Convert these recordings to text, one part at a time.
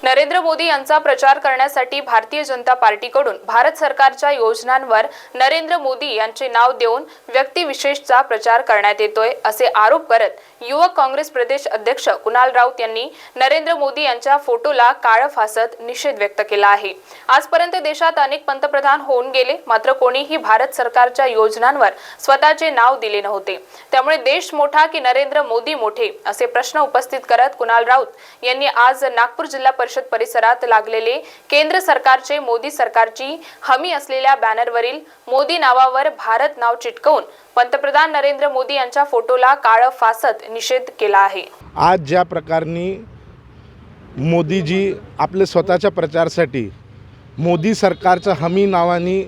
नरेंद्र मोदी यांचा प्रचार करण्यासाठी भारतीय जनता पार्टीकडून भारत सरकारच्या योजनांवर नरेंद्र मोदी यांचे नाव देऊन व्यक्तिविशेषचा प्रचार करण्यात येतोय असे आरोप करत युवक काँग्रेस प्रदेश अध्यक्ष कुणाल राऊत यांनी नरेंद्र मोदी यांच्या फोटोला काळं फासत निषेध व्यक्त केला आहे। आजपर्यंत देशात अनेक पंतप्रधान होऊन गेले, मात्र कोणीही भारत सरकारच्या योजनांवर स्वतःचे नाव दिले नव्हते। त्यामुळे देश मोठा की नरेंद्र मोदी मोठे असे प्रश्न उपस्थित करत कुणाल राऊत यांनी आज नागपूर जिल्हा परिषद परिसरात लागलेले केंद्र सरकारचे मोदी सरकारची हमी असलेल्या बॅनरवरील मोदी नावावर भारत नाव चिटकवून पंतप्रधान नरेंद्र मोदी यांच्या फोटोला काळं फासत निषेध केला आहे। आज ज्या प्रकारनी मोदीजी आपले स्वतःच्या प्रचारासाठी मोदी सरकारच्या हमी नावानी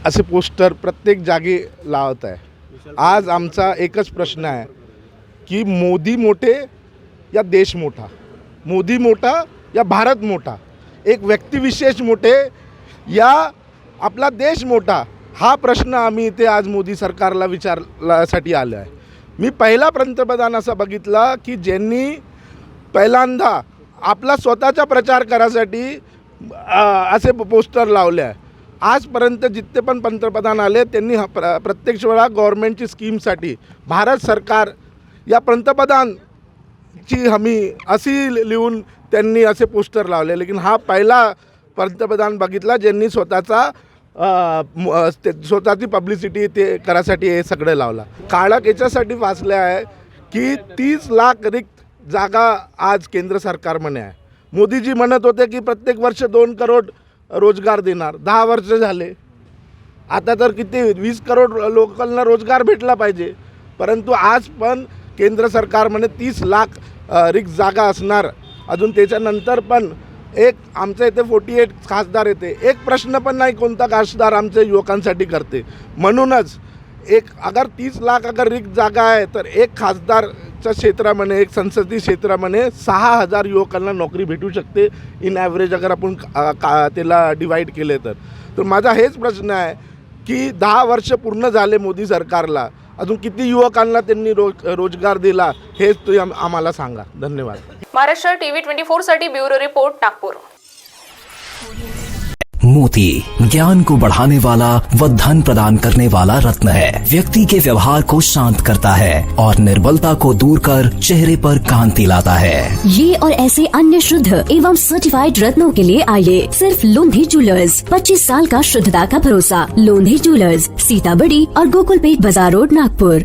असे पोस्टर प्रत्येक जागी लावत आहे। आज आमचा एकच प्रश्न आहे की मोदी मोठे या देश मोठा, मोदी मोठा या भारत मोठा, एक व्यक्तिविशेष मोठे या आपला देश मोठा, हा प्रश्न आम्ही इथे आज मोदी सरकारला विचारण्यासाठी आलो आहे। मी पहिला पंतप्रधान असा बघितला की ज्यांनी पहिल्यांदा आपला स्वतःचा प्रचार करायसाठी असे पोस्टर लावले आहे। आजपर्यंत जितके पण पंतप्रधान आले त्यांनी प्रत्येक वेळा गव्हर्नमेंटची स्कीमसाठी भारत सरकार या पंतप्रधानची हमी अशी लिहून त्यांनी असे पोस्टर लावले, लेकिन हा पहिला पंतप्रधान बघितला ज्यांनी स्वतःची पब्लिसिटी ते करायसाठी हे सगळं लावला। काळक याच्यासाठी वाचले आहे की 30 लाख रिक्त जागा आज केंद्र सरकार म्हणे आहे। मोदीजी म्हणत होते की प्रत्येक वर्ष 2 करोड रोजगार देणार, 10 वर्ष झाले, आता तर किती 20 करोड लोकांना रोजगार भेटला पाहिजे, परंतु आज पण केंद्र सरकार म्हणे 30 लाख रिक्त जागा असणार। अजून त्याच्यानंतर पण एक आमच्या इथे 48 खासदार येते, एक प्रश्न पण नाही कोणता खासदार आमच्या युवकांसाठी करते। म्हणूनच एक अगर 30 लाख अगर रिक्त जागा आहे तर एक खासदारच्या क्षेत्रामध्ये, एक संसदीय क्षेत्रामध्ये 6000 युवकांना नोकरी भेटू शकते इन ॲव्हरेज अगर आपण त्याला डिवाईड केले तर माझा हेच प्रश्न आहे की 10 वर्ष पूर्ण झाले मोदी सरकारला, अजून किती युवकांना त्यांनी रोजगार दिला हेच तुम्ही आम्हाला सांगा। धन्यवाद। महाराष्ट्र टीव्ही 24 साठी ब्युरो रिपोर्ट नागपूर। मोती ज्ञान को बढ़ाने वाला व धन प्रदान करने वाला रत्न है। व्यक्ति के व्यवहार को शांत करता है और निर्बलता को दूर कर चेहरे पर कांति लाता है। ये और ऐसे अन्य शुद्ध एवं सर्टिफाइड रत्नों के लिए आइए सिर्फ लोंधी ज्वेलर्स। 25 साल का शुद्धता का भरोसा। लोंधी ज्वेलर्स, सीताबड़ी और गोकुलपेट बाजार रोड, नागपुर।